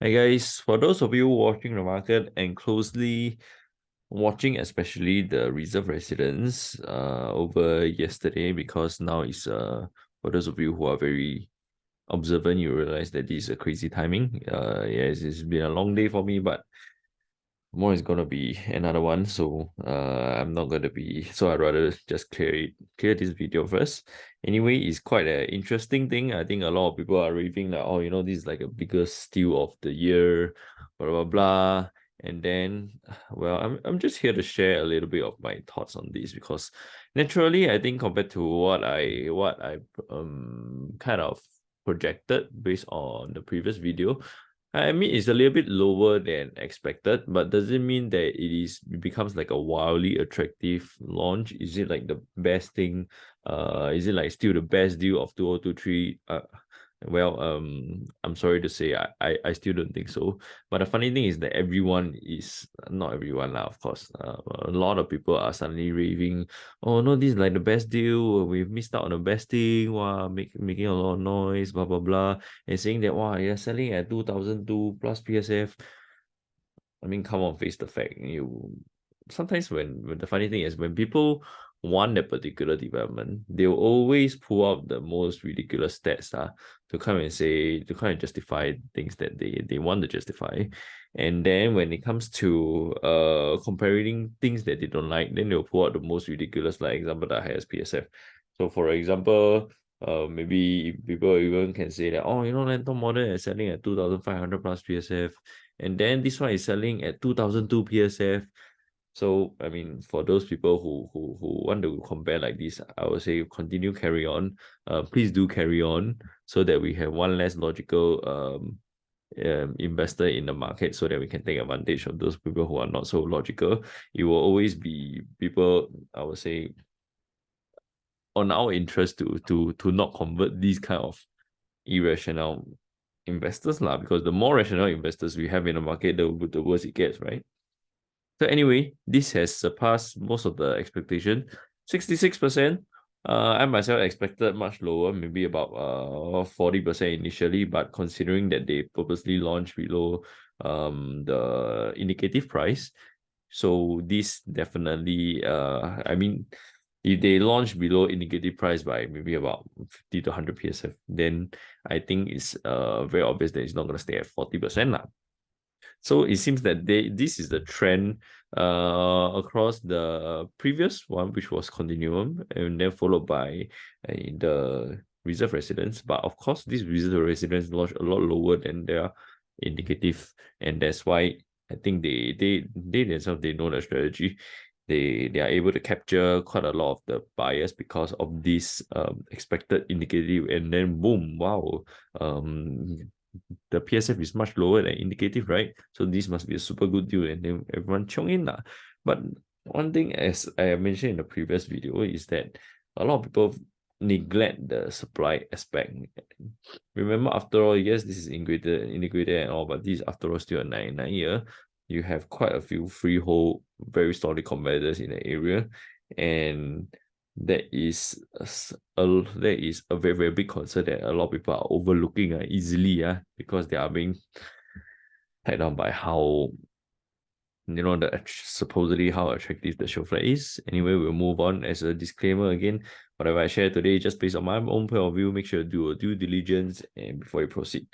Hi guys, for those of you watching the market and closely watching especially the reserve residents over yesterday, because now it's for those of you who are very observant, you realize that this is a crazy timing. Yes, it's been a long day for me, but tomorrow is gonna be another one, so I'm not gonna be, so I'd rather just clear this video first. Anyway, it's quite an interesting thing. I think a lot of people are raving like, oh, this is like a biggest deal of the year, blah blah blah. And then, well, I'm just here to share a little bit of my thoughts on this, because naturally I think compared to what I kind of projected based on the previous video, I mean, it's a little bit lower than expected, but does it mean that it becomes like a wildly attractive launch? Is it like the best thing? Is it like still the best deal of 2023? Well, I'm sorry to say, I still don't think so. But the funny thing is that everyone is not everyone lah, of course. A lot of people are suddenly raving, oh no, this is like the best deal. We've missed out on the best thing. Wow, making a lot of noise, blah blah blah, and saying that wow, you're selling at 2002 plus PSF. I mean, come on, face the fact. You sometimes when the funny thing is when people want that particular development, they'll always pull out the most ridiculous stats to come and say, to kind of justify things that they want to justify. And then when it comes to comparing things that they don't like, then they'll pull out the most ridiculous, like example, the highest PSF. So for example, maybe people even can say that, oh, Lantern model is selling at 2,500 plus PSF, and then this one is selling at 2002 PSF. So I mean, for those people who want to compare like this, I would say continue, carry on. Please do carry on, so that we have one less logical investor in the market, so that we can take advantage of those people who are not so logical. It will always be people, I would say, on our interest to not convert these kind of irrational investors lah, because the more rational investors we have in the market, the worse it gets, right? So anyway, this has surpassed most of the expectation. 66%. I myself expected much lower, maybe about 40% initially, but considering that they purposely launched below the indicative price, so this definitely I mean, if they launch below indicative price by maybe about 50 to 100 PSF, then I think it's very obvious that it's not going to stay at 40% lah. So it seems that this is the trend across the previous one, which was Continuum, and then followed by the reserve residents. But of course, these reserve residents launched a lot lower than their indicative, and that's why I think they themselves, they know the strategy. They are able to capture quite a lot of the buyers because of this expected indicative, and then boom, wow, the PSF is much lower than indicative, right? So this must be a super good deal, and then everyone chung in lah. But one thing, as I mentioned in the previous video, is that a lot of people neglect the supply aspect. Remember, after all, yes, this is integrated and all, but this after all still a 99 year. You have quite a few freehold, very solid competitors in the area, and that is a very very big concern that a lot of people are overlooking easily because they are being tied down by how supposedly how attractive the show flat is. Anyway, we'll move on. As a disclaimer again, whatever I share today just based on my own point of view. Make sure to do a due diligence and before you proceed.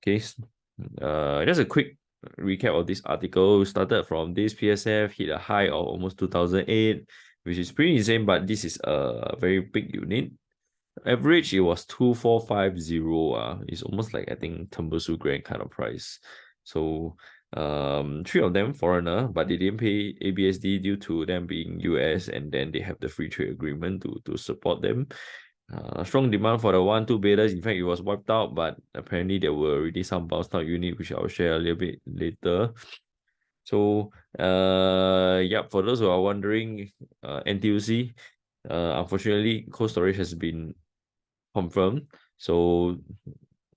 Okay, just a quick recap of this article. Started from this PSF, hit a high of almost 2008, which is pretty insane, but this is a very big unit. Average, it was 2450. It's almost like, I think, Tembusu Grand kind of price. So three of them foreigner, but they didn't pay ABSD due to them being US, and then they have the free trade agreement to support them. Strong demand for the 1-2 betas. In fact, it was wiped out, but apparently there were already some bounced out unit, which I'll share a little bit later. So yeah, for those who are wondering, NTUC, unfortunately, Cold Storage has been confirmed. So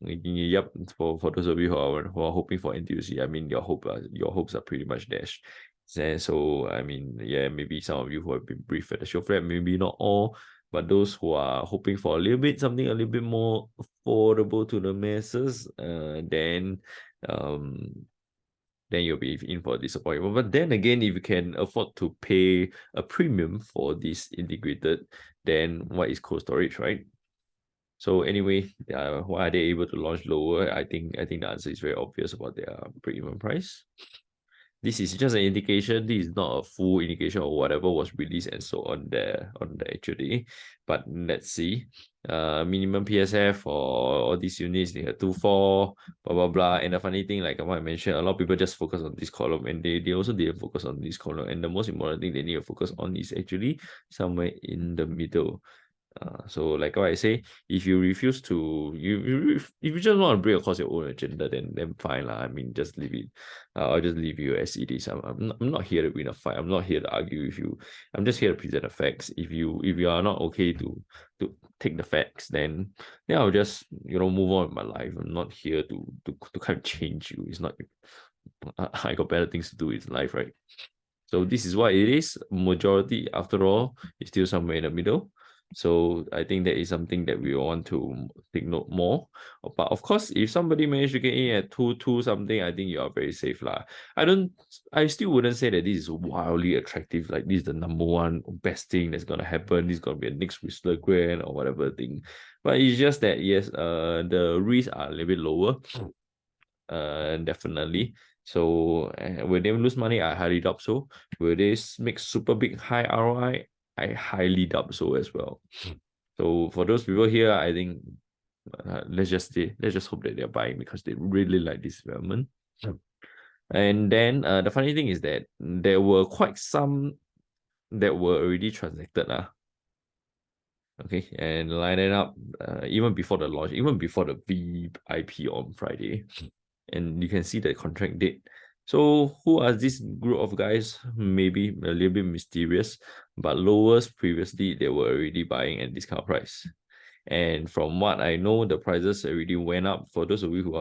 yep, for those of you who are hoping for NTUC, I mean, your hopes are pretty much dashed. So I mean, yeah, maybe some of you who have been briefed at the show flat, maybe not all. But those who are hoping for a little bit something a little bit more affordable to the masses, then you'll be in for a disappointment. But then again, if you can afford to pay a premium for this integrated, then what is Cold Storage, right? So anyway, why are they able to launch lower? I think the answer is very obvious about their premium price. This is just an indication. This is not a full indication of whatever was released and so on the actual day. But let's see. Minimum PSF for all these units, they have 2.4, blah blah blah. And the funny thing, like what I mentioned, a lot of people just focus on this column, and they also didn't focus on this column. And the most important thing they need to focus on is actually somewhere in the middle. So like what I say, if you refuse to, if you just want to bring across your own agenda, then fine lah. I mean, just leave it. I'll just leave you as it is. I'm not here to win a fight. I'm not here to argue with you. I'm just here to present the facts. If you are not okay to take the facts, then I'll just move on with my life. I'm not here to kind of change you. It's not. I got better things to do in life, right? So this is what it is. Majority, after all, is still somewhere in the middle. So I think that is something that we want to take note more. But of course, if somebody managed to get in at 2.2 something, I think you are very safe lah. I still wouldn't say that this is wildly attractive. Like this is the number one best thing that's gonna happen. This is gonna be a next Whistler Grand or whatever thing. But it's just that yes, the risks are a little bit lower. Definitely. So will they lose money? I highly doubt so. Will they make super big high ROI? I highly doubt so as well. So for those people here, I think let's just hope that they're buying because they really like this development. And then the funny thing is that there were quite some that were already transacted. Okay, and line it up even before the launch, even before the VIP on Friday. And you can see the contract date. So who are this group of guys? Maybe a little bit mysterious, but lowest previously they were already buying at discount price. And from what I know, the prices already went up. For those of you who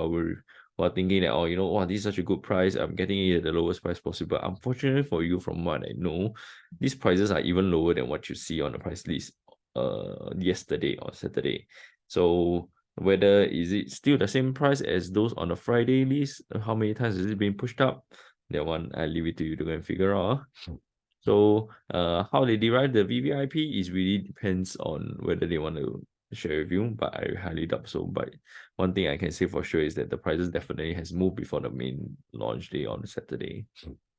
are thinking that, wow, this is such a good price, I'm getting it at the lowest price possible. Unfortunately for you, from what I know, these prices are even lower than what you see on the price list yesterday or Saturday. So whether is it still the same price as those on the Friday list? How many times is it being pushed up? That one I leave it to you to go and figure out. So how they derive the VVIP is really depends on whether they want to share with you, but I highly doubt so. But one thing I can say for sure is that the prices definitely has moved before the main launch day on Saturday.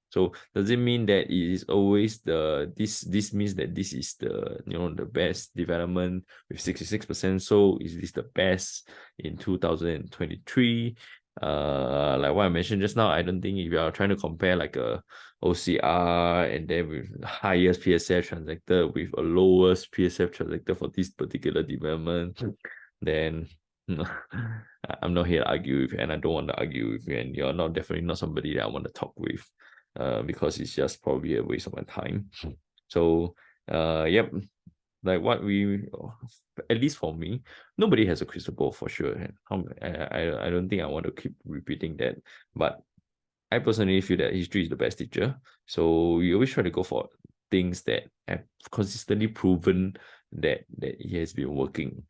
So does it mean that it is always this means that this is the the best development with 66%? So is this the best in 2023? Like what I mentioned just now, I don't think if you are trying to compare like a OCR and then with the highest PSF transacted with a lowest PSF transacted for this particular development, then I'm not here to argue with you, and I don't want to argue with you, and you're definitely not somebody that I want to talk with. Because it's just probably a waste of my time. So, yep, like what at least for me, nobody has a crystal ball for sure. I don't think I want to keep repeating that, but I personally feel that history is the best teacher. So we always try to go for things that have consistently proven that it has been working.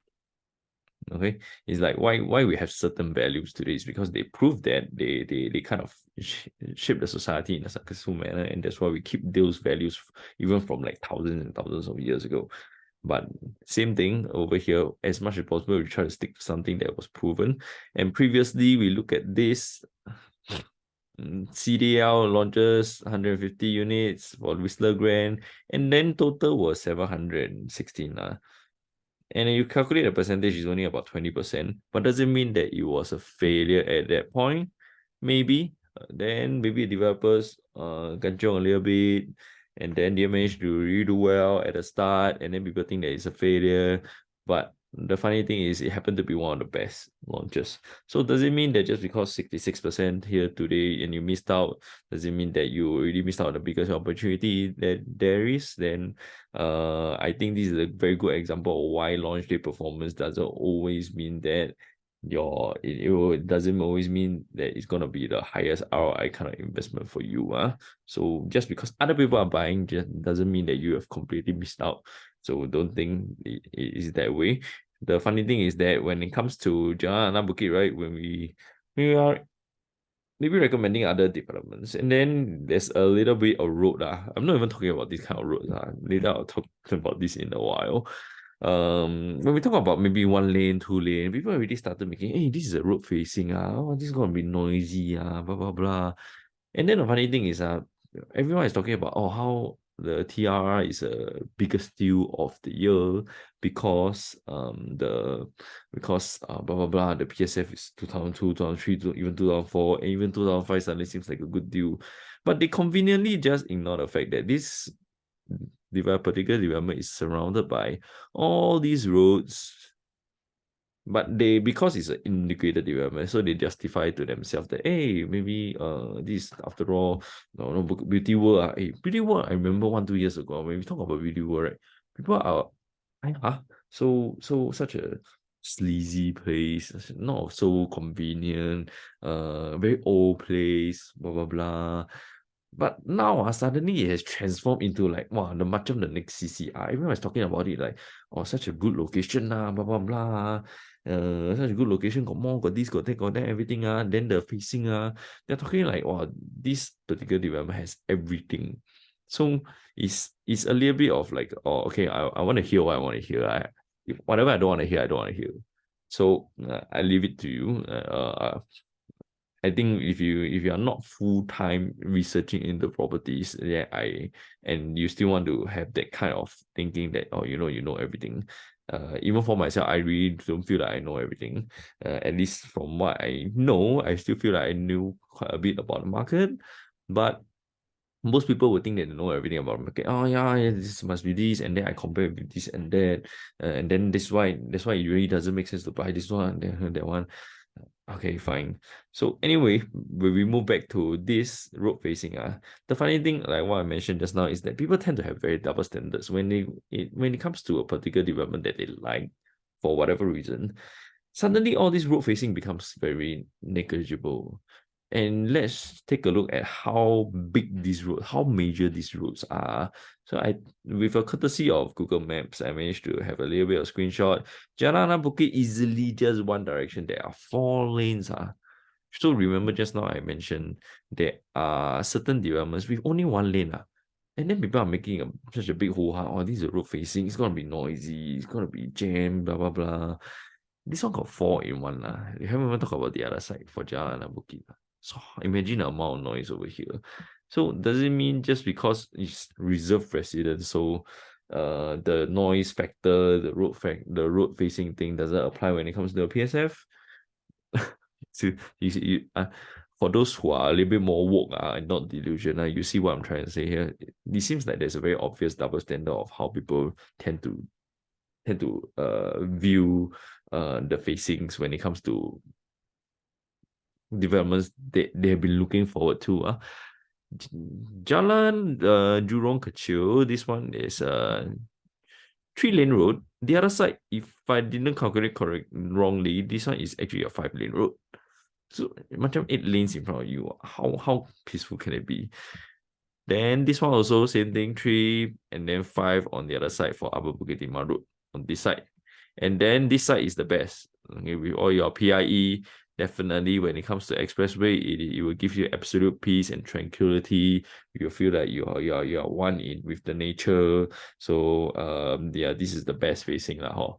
Okay, it's like why we have certain values today is because they prove that they kind of shape the society in a successful manner, and that's why we keep those values even from like thousands and thousands of years ago. But same thing over here, as much as possible we try to stick to something that was proven. And previously we look at this CDL launches 150 units for Whistler Grand, and then total was 716 and you calculate the percentage is only about 20%, but doesn't mean that it was a failure at that point. Maybe then maybe developers ganchong a little bit, and then they managed to really do well at the start, and then people think that it's a failure. But the funny thing is it happened to be one of the best launches. So does it mean that just because 66% here today and you missed out, does it mean that you already missed out on the biggest opportunity that there is? Then I think this is a very good example of why launch day performance doesn't always mean that it doesn't always mean that it's gonna be the highest ROI kind of investment for you. So just because other people are buying just doesn't mean that you have completely missed out. So don't think it is that way. The funny thing is that when it comes to Jalan Anak Bukit, right, when we are maybe recommending other developments. And then there's a little bit of road. I'm not even talking about this kind of roads. Later I'll talk about this in a while. When we talk about maybe 1 lane, 2 lane, people already started making, hey, this is a road facing. Oh, this is gonna be noisy, blah blah blah. And then the funny thing is everyone is talking about how the TRR is a biggest deal of the year because blah blah blah, the PSF is 2002, 2003, even 2004, and even 2005 suddenly seems like a good deal. But they conveniently just ignore the fact that this particular development is surrounded by all these roads, but because it's an integrated development, so they justify to themselves that, hey, maybe this after all, no Beauty World. Hey, Beauty World, I remember 1-2 years ago when we talk about Beauty World, right? People are such a sleazy place, not so convenient, very old place, blah blah blah. But now suddenly it has transformed into like, wow, the much of the next CCR. Everyone was talking about it like, oh, such a good location, blah blah blah. Such a good location, got more, got this, got that, got that, everything. Then the facing, they're talking like, wow, this particular development has everything. So it's a little bit of like, oh, okay, I want to hear what I want to hear. Whatever I don't want to hear, I don't want to hear. So I leave it to you. I think if you are not full time researching into properties, and you still want to have that kind of thinking that, oh, you know everything. Even for myself, I really don't feel like I know everything. At least from what I know, I still feel like I knew quite a bit about the market. But most people would think that they know everything about the market. Oh yeah, this must be this, and then I compare with this and that, and then that's why it really doesn't make sense to buy this one, then that one. Okay, fine. So anyway, when we move back to this road facing, the funny thing, like what I mentioned just now, is that people tend to have very double standards when when it comes to a particular development that they like for whatever reason. Suddenly, all this road facing becomes very negligible. And let's take a look at how big these roads, how major these roads are. So with a courtesy of Google Maps, I managed to have a little bit of screenshot. Jalan Anak Bukit easily just one direction. There are 4 lanes. So remember just now I mentioned there are certain developments with only 1 lane. And then people are making such a big hoo-ha. Oh, this is a road facing. It's gonna be noisy. It's gonna be jammed. Blah blah blah. This one got 4 in 1 lah. You haven't even talked about the other side for Jalan Anak Bukit. So imagine the amount of noise over here. So does it mean just because it's reserved residence, so the noise factor, the road facing thing doesn't apply when it comes to the PSF? So for those who are a little bit more woke and not delusional, you see what I'm trying to say here. It seems like there's a very obvious double standard of how people tend to view the facings when it comes to developments they have been looking forward to. Jalan Jurong Kecil, this one is a 3-lane road. The other side, if I didn't calculate wrongly, this one is actually a 5-lane road. So macam 8 lanes in front of you. How peaceful can it be? Then this one also same thing, 3 and then 5 on the other side for Upper Bukit Timah Road on this side. And then this side is the best. Okay, with all your PIE, definitely when it comes to expressway, it will give you absolute peace and tranquility. You feel like you're one in with the nature. So yeah, this is the best facing lah.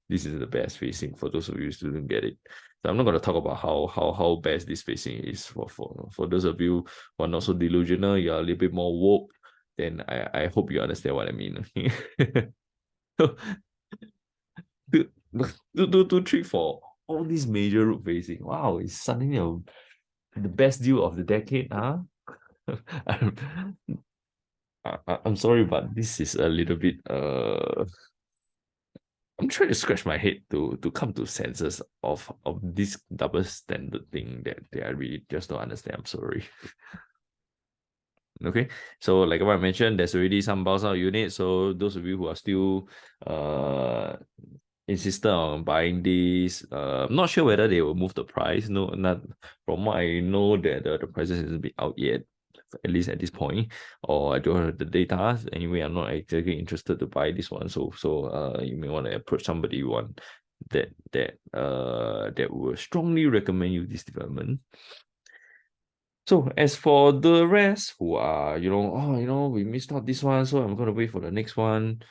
This is the best facing for those of you who didn't get it. So I'm not gonna talk about how best this facing is for those of you who are not so delusional, you're a little bit more woke, then I hope you understand what I mean. Two, three, four. All these major route facing. Wow, it's suddenly the best deal of the decade, huh? I'm sorry, but this is a little bit I'm trying to scratch my head to come to senses of this double standard thing that I really just don't understand. I'm sorry. Okay, so like what I mentioned, there's already some bulk out units. So those of you who are still insisted on buying this. I'm not sure whether they will move the price. No, not from what I know that the prices hasn't been out yet, at least at this point, or I don't have the data. Anyway, I'm not exactly interested to buy this one. So you may want to approach somebody one that will strongly recommend you this development. So as for the rest who are, we missed out this one, so I'm gonna wait for the next one.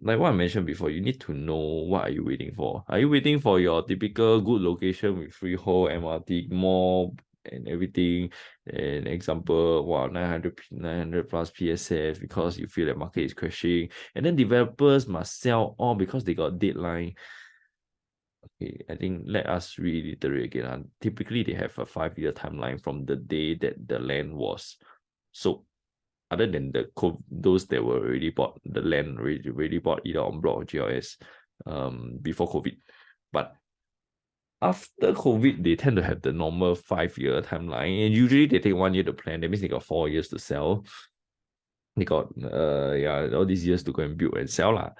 Like what I mentioned before, you need to know what are you waiting for. Are you waiting for your typical good location with freehold, MRT, mall, and everything? An example, wow, 900 plus PSF because you feel the market is crashing. And then developers must sell all because they got deadline. Okay, I think let us reiterate again. Typically, they have a 5-year timeline from the day that the land was sold. Other than those that were already bought, the land already bought either on block or GLS before COVID. But after COVID, they tend to have the normal 5-year timeline. And usually they take 1 year to plan. That means they got 4 years to sell. They got all these years to go and build and sell lah.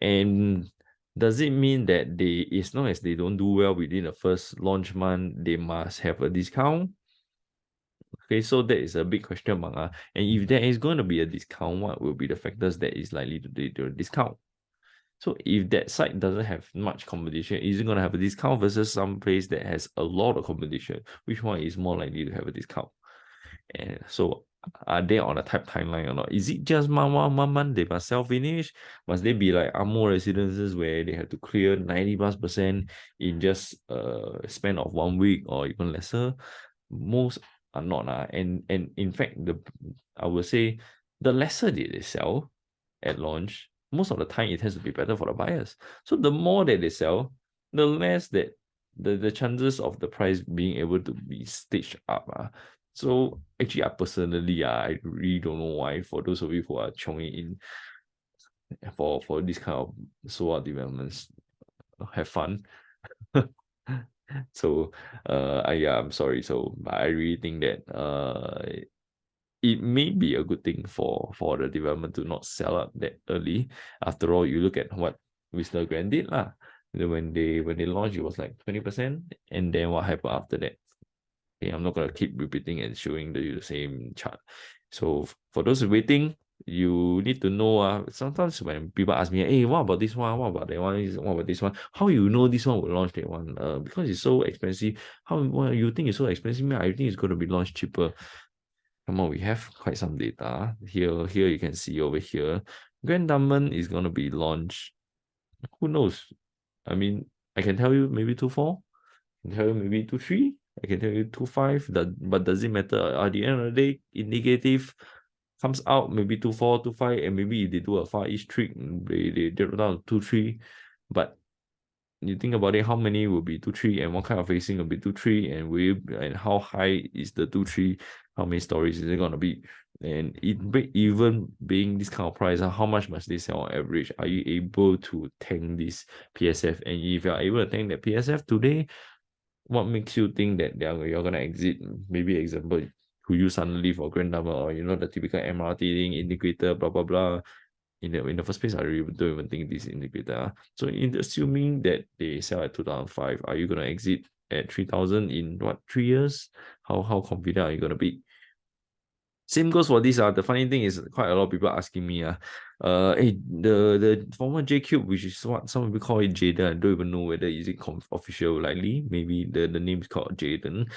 And does it mean that as long as they don't do well within the first launch month, they must have a discount? Okay, so that is a big question mark. And if there is going to be a discount, what will be the factors that is likely to lead to a discount? So if that site doesn't have much competition, is it going to have a discount versus some place that has a lot of competition? Which one is more likely to have a discount? And so are they on a type timeline or not? Is it just month they must self-finish? Must they be like Amo residences where they have to clear 90+% in just a span of 1 week or even lesser? Most are not. And in fact, I would say the lesser they sell at launch, most of the time it tends to be better for the buyers. So the more that they sell, the less that the chances of the price being able to be staged up. So actually, I really don't know why, for those of you who are chonging in for this kind of SOA developments, have fun. So I'm sorry. So I really think that it may be a good thing for the development to not sell out that early. After all, you look at what Whistler Grand did lah. When they launched, it was like 20%, and then what happened after that? Okay, I'm not gonna keep repeating and showing the same chart. So for those waiting, you need to know. Sometimes when people ask me, hey, what about this one? What about that one? What about this one? How you know this one will launch that one? Because it's so expensive. How you think it's so expensive? I think it's going to be launched cheaper. Come on, we have quite some data. Here you can see over here. Grand Diamond is going to be launched. Who knows? I mean, I can tell you maybe 2.4. I can tell you maybe 2.3. I can tell you 2.5. But does it matter? At the end of the day, indicative comes out maybe 2.4, 2.5, and maybe if they do a Far East trick, they drop down to 2.3. But you think about it, how many will be 2.3 and what kind of facing will be 2.3, and how high is the 2.3? How many stories is it gonna be? And even being this kind of price, how much must they sell on average? Are you able to tank this PSF? And if you are able to tank that PSF today, what makes you think that you're gonna exit? Maybe example, who you suddenly for Grand Diamond, or the typical MRT thing, integrator, blah blah blah. In the first place, I really don't even think this indicator. So in assuming that they sell at 2005, are you gonna exit at 3,000 in what, 3 years? How confident are you gonna be? Same goes for this. The funny thing is quite a lot of people asking me, hey, the former JCube, which is what some people call it Jaden. I don't even know whether is it official likely. Maybe the name is called Jaden.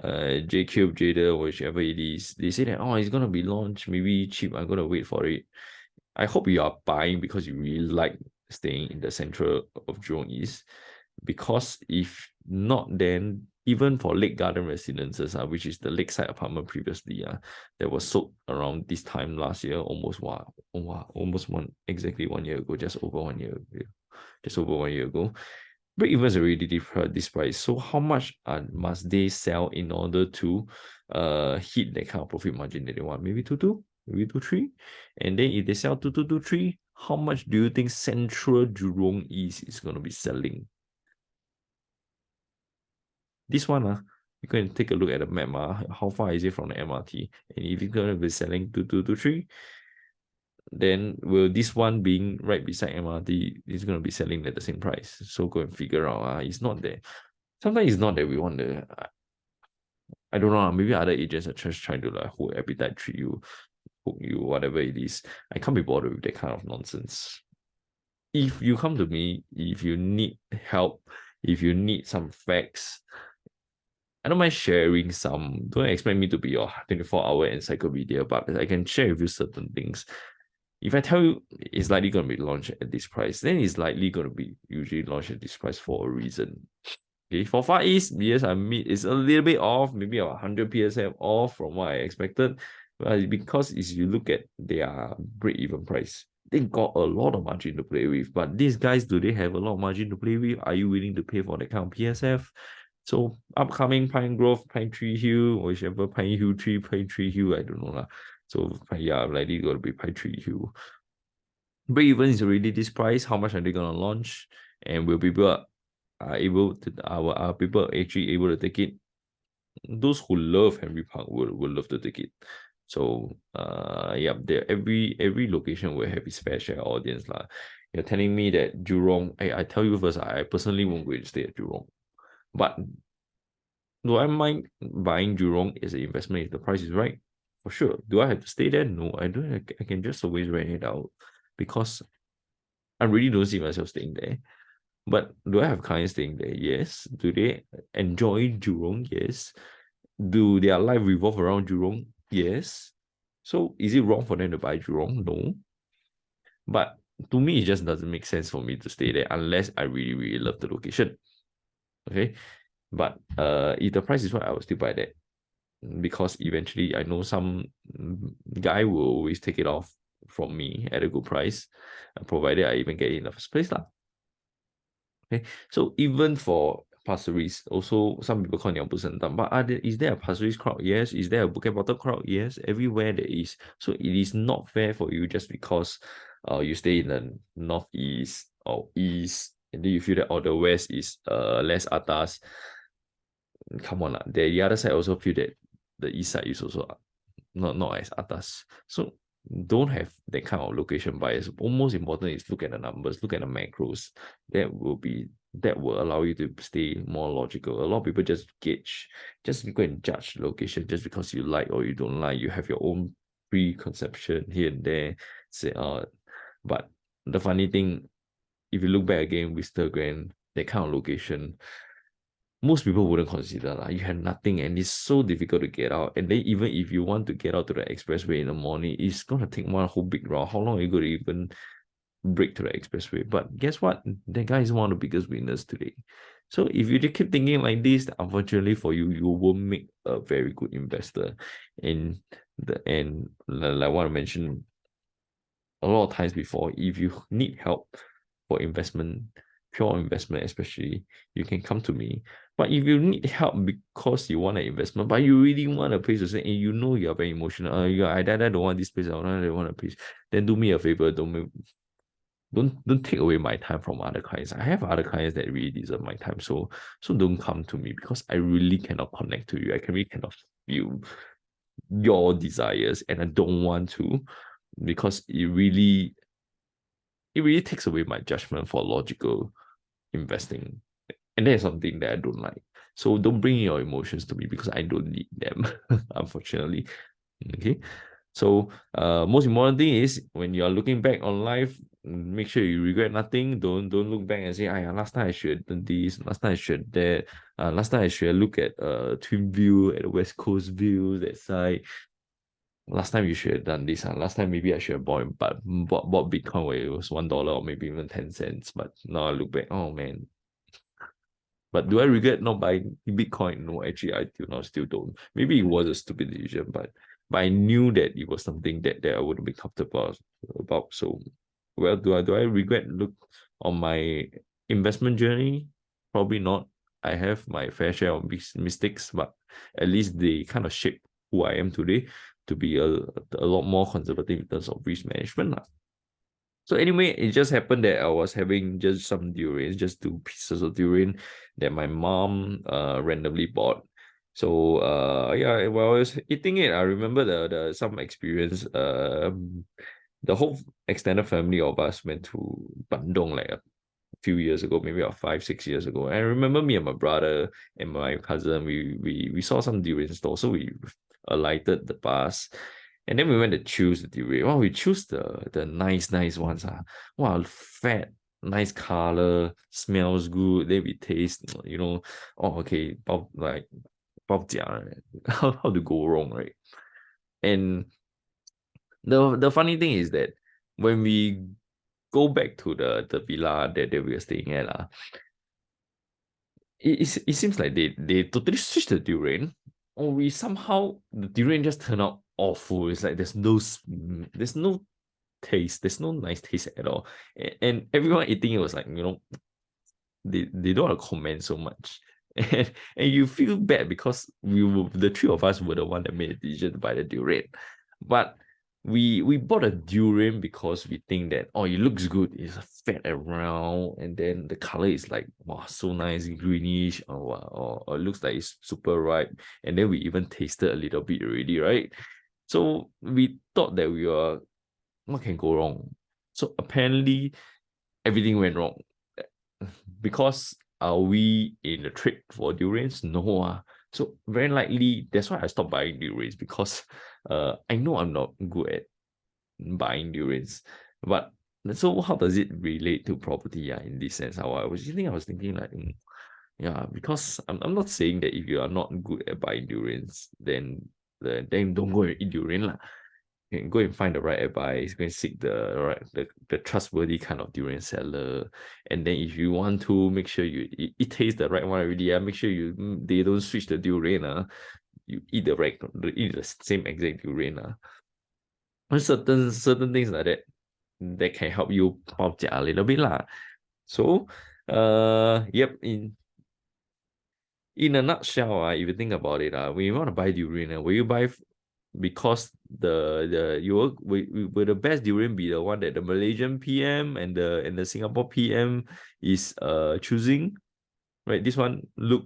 JCube, Jaden, whichever it is. They say that it's gonna be launched, maybe cheap. I'm gonna wait for it. I hope you are buying because you really like staying in the central of Jurong East. Because if not, then even for Lake Garden Residences, which is the lakeside apartment previously, that was sold around this time last year, almost exactly 1 year ago, just over 1 year ago. Break-even is already this price. So how much must they sell in order to hit that kind of profit margin that they want? Maybe 2.2, maybe 2.3. And then if they sell 2.2, 2.3, how much do you think Central Jurong East is going to be selling? This one, you can take a look at the map. How far is it from the MRT? And if it's going to be selling 2.2, 2.3, then will this one being right beside MRT is going to be selling at the same price? So go and figure out. It's not there. Sometimes it's not that we want the. I don't know. Maybe other agents are just trying to like hold appetite, treat you, hook you, whatever it is. I can't be bothered with that kind of nonsense. If you come to me, if you need help, if you need some facts, I don't mind sharing some. Don't expect me to be your 24-hour encyclopedia, but I can share with you certain things. If I tell you it's likely going to be launched at this price, then it's likely going to be usually launched at this price for a reason. Okay, for Far East, yes, I mean it's a little bit off, maybe about 100 PSM off from what I expected. But because if you look at their break-even price, they got a lot of margin to play with. But these guys, do they have a lot of margin to play with? Are you willing to pay for that kind of PSF? So upcoming Pine Grove, Pine Tree Hill, or whichever Pine Hill Tree, Pine Tree Hill, I don't know lah. So yeah, likely going to be Pine Tree Hill. Break even is already this price. How much are they gonna launch? And will people are able to are people actually able to take it? Those who love Henry Park will love to take it. So yeah, there every location will have its fair share audience lah. You're telling me that Jurong, I tell you first, I personally won't go and stay at Jurong. But do I mind buying Jurong as an investment if the price is right? For sure. Do I have to stay there? No, I don't. I can just always rent it out because I really don't see myself staying there. But do I have clients staying there? Yes. Do they enjoy Jurong? Yes. Do their life revolve around Jurong? Yes. So is it wrong for them to buy Jurong? No. But to me, it just doesn't make sense for me to stay there unless I really, really love the location. Okay. But if the price is right, I will still buy that. Because eventually I know some guy will always take it off from me at a good price, provided I even get it in the first place lah. Okay, so even for Pasir Ris, also some people call it Busantam, but is there a Pasir Ris crowd? Yes. Is there a Bukit Batok crowd? Yes. Everywhere there is. So it is not fair for you just because you stay in the northeast or east, and then you feel that the west is less atas. Come on, the other side also feel that the east side is also not as atas. So don't have that kind of location bias. Most important is look at the numbers, look at the macros. That will allow you to stay more logical. A lot of people just go and judge location just because you like or you don't like. You have your own preconception here and there. Say, but the funny thing, if you look back again with Instagram, that kind of location, most people wouldn't consider that. You have nothing and it's so difficult to get out. And then even if you want to get out to the expressway in the morning, it's gonna take one whole big round. How long are you going to even break to the expressway? But guess what? That guy is one of the biggest winners today. So if you just keep thinking like this, unfortunately for you, you won't make a very good investor. And like what I mentioned a lot of times before, if you need help for investment, pure investment especially, you can come to me. But if you need help because you want an investment, but you really want a place to stay, and you know you're very emotional, I don't want this place, I don't want a place, then do me a favor, don't take away my time from other clients. I have other clients that really deserve my time. So don't come to me because I really cannot connect to you. I really cannot feel your desires, and I don't want to, because it really takes away my judgment for logical investing. And that is something that I don't like. So don't bring your emotions to me because I don't need them, unfortunately. Okay. So most important thing is when you're looking back on life, make sure you regret nothing. Don't look back and say, last time I should have done this, last time I should have that, last time I should have looked at Twin View, at the West Coast View, that side. Last time you should have done this. Last time maybe I should have bought Bitcoin where it was $1 or maybe even 10 cents. But now I look back, oh man. But do I regret not buying Bitcoin? No, actually I still don't. Maybe it was a stupid decision, but I knew that it was something that I wouldn't be comfortable about. So well, do I regret look on my investment journey? Probably not. I have my fair share of mistakes, but at least they kind of shape who I am today to be a lot more conservative in terms of risk management. So anyway, it just happened that I was having just some durians, just 2 pieces of durian that my mom randomly bought. So yeah, while I was eating it, I remember the some experience the whole extended family of us went to Bandung like a few years ago, maybe about 5, 6 years ago. And I remember me and my brother and my cousin, we saw some durian store, so we alighted the bus, and then we went to choose the durian. Wow, we choose the nice ones. Wow, fat, nice color, smells good. Then we taste, oh okay, like how to go wrong, right? And the funny thing is that when we go back to the villa that we were staying at, it seems like they totally switched the durian, or we somehow the durian just turned out awful. It's like there's no taste, there's no nice taste at all. And everyone eating it was like, they don't want to comment so much. And you feel bad because the three of us were the one that made the decision to buy the durian. But we bought a durian because we think that, oh, it looks good, it's fat and round, and then the color is like, wow, so nice, greenish, or it looks like it's super ripe. And then we even tasted a little bit already, right? So we thought that what can go wrong? So apparently everything went wrong. Because are we in the trade for durians? No. So very likely that's why I stopped buying durians, because I know I'm not good at buying durians. But so how does it relate to property? In this sense, how I was thinking like, yeah, because I'm not saying that if you are not good at buying durians, then don't go and eat durian lah. You can go and find the right advice, go and seek the trustworthy kind of durian seller. And then if you want to make sure it tastes the right one already, make sure they don't switch the durian. You eat the same exact durian. Certain things like that can help you pop a little bit lah. So yep, in a nutshell, if you think about it, when you want to buy durian, will you buy because will the best durian be the one that the Malaysian PM and the Singapore PM is choosing, right? This one look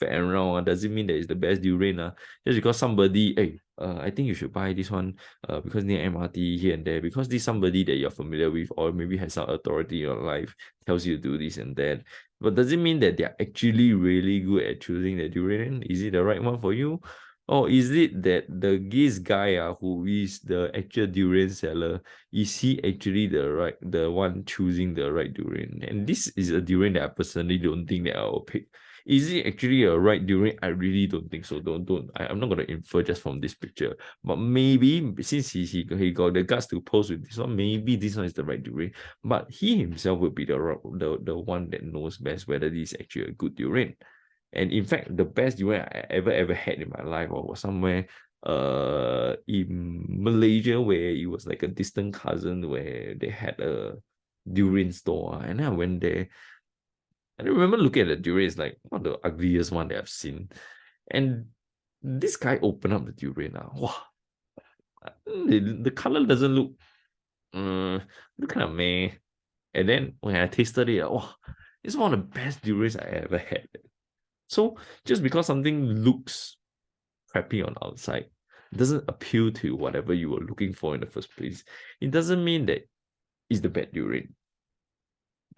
fat and round. Does it mean that it's the best durian? Just because somebody, hey, I think you should buy this one because near MRT here and there, because this somebody that you're familiar with or maybe has some authority in your life tells you to do this and that. But does it mean that they're actually really good at choosing the durian? Is it the right one for you? Or is it that this guy who is the actual durian seller, is he actually the one choosing the right durian? And this is a durian that I personally don't think that I will pick. Is it actually a right durian? I really don't think so. I'm not gonna infer just from this picture. But maybe since he got the guts to post with this one, maybe this one is the right durian. But he himself would be the one that knows best whether this is actually a good durian. And in fact, the best durian I ever had in my life was somewhere in Malaysia, where it was like a distant cousin where they had a durian store. And then I went there. I remember looking at the durian, it's like one of the ugliest one that I've seen. And this guy opened up the durian. Wow. The color doesn't look kind of meh. And then when I tasted it, wow, it's one of the best durians I ever had. So just because something looks crappy on outside doesn't appeal to whatever you were looking for in the first place, it doesn't mean that it's the bad durian.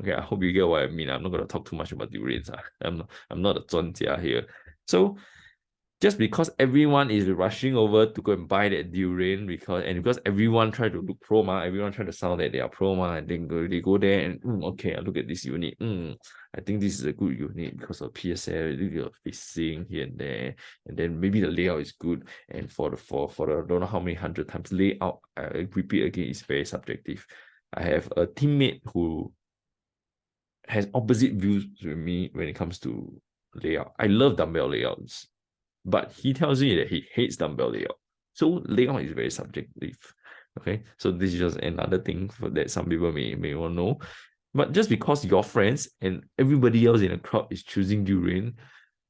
Okay, I hope you get what I mean. I'm not going to talk too much about durians. I'm not a 专家 here. So just because everyone is rushing over to go and buy that durian, because everyone try to look pro, everyone try to sound that they are pro, and then they go there and okay, I look at this unit. I think this is a good unit because of PSL, little facing here and there, and then maybe the layout is good. And for the I don't know how many hundred times layout, I repeat again, is very subjective. I have a teammate who has opposite views with me when it comes to layout. I love dumbbell layouts, but he tells me that he hates dumbbell layout. So layout is very subjective. Okay, so this is just another thing that some people may want to know. But just because your friends and everybody else in the crowd is choosing durian,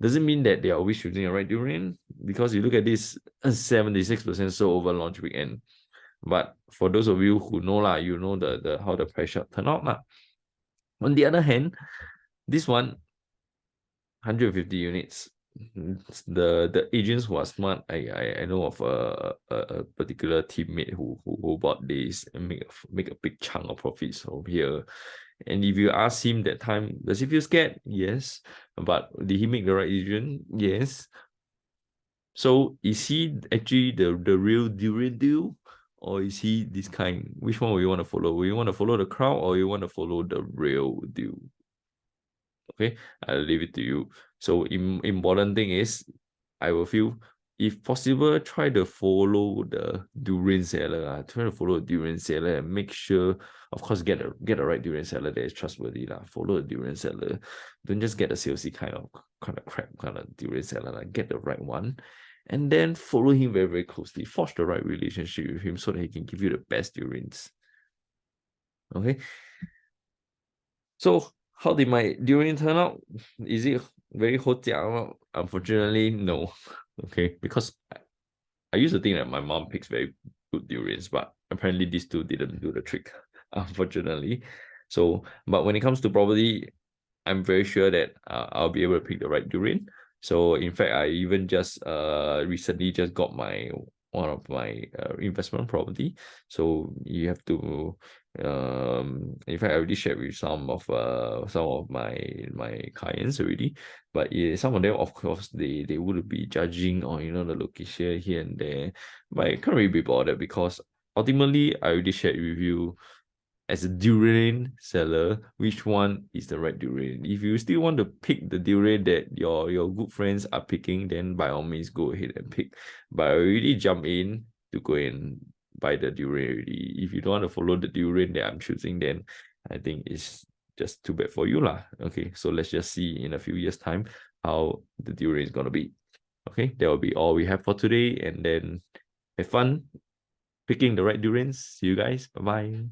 doesn't mean that they are always choosing the right durian. Because you look at this, 76% sold over launch weekend. But for those of you who know you know the how the price shot turned out. On the other hand, this one, 150 units, the agents who are smart, I know of a particular teammate who bought this and make a big chunk of profits over here. And if you ask him that time, does he feel scared? Yes. But did he make the right decision? Yes. So is he actually the real durian deal? Or is he this kind? Which one will you want to follow? Will you want to follow the crowd or you want to follow the real deal? Okay, I'll leave it to you. So important thing is, I will feel, if possible, try to follow the durian seller. Try to follow the durian seller and make sure, of course, get the right durian seller that is trustworthy. Follow the durian seller. Don't just get a salesy kind of crap kind of durian seller. Get the right one. And then follow him very, very closely. Forge the right relationship with him so that he can give you the best durians. Okay. So how did my durian turn out? Is it very hojia? Unfortunately, no. Okay, because I used to think that my mom picks very good durians, but apparently these two didn't do the trick, unfortunately. So, but when it comes to property, I'm very sure that I'll be able to pick the right durian. So in fact, I even just recently just got one of my investment property. So you have to in fact I already shared with some of my clients already, but some of them, of course, they would be judging on the location here and there, but I can't really be bothered because ultimately I already shared with you, as a durian seller, which one is the right durian. If you still want to pick the durian that your good friends are picking, then by all means go ahead and pick. But I already jump in to go and buy the durian already. If you don't want to follow the durian that I'm choosing, then I think it's just too bad for you lah. Okay, so let's just see in a few years' time how the durian is gonna be. Okay, that will be all we have for today, and then have fun picking the right durians. See you guys. Bye bye.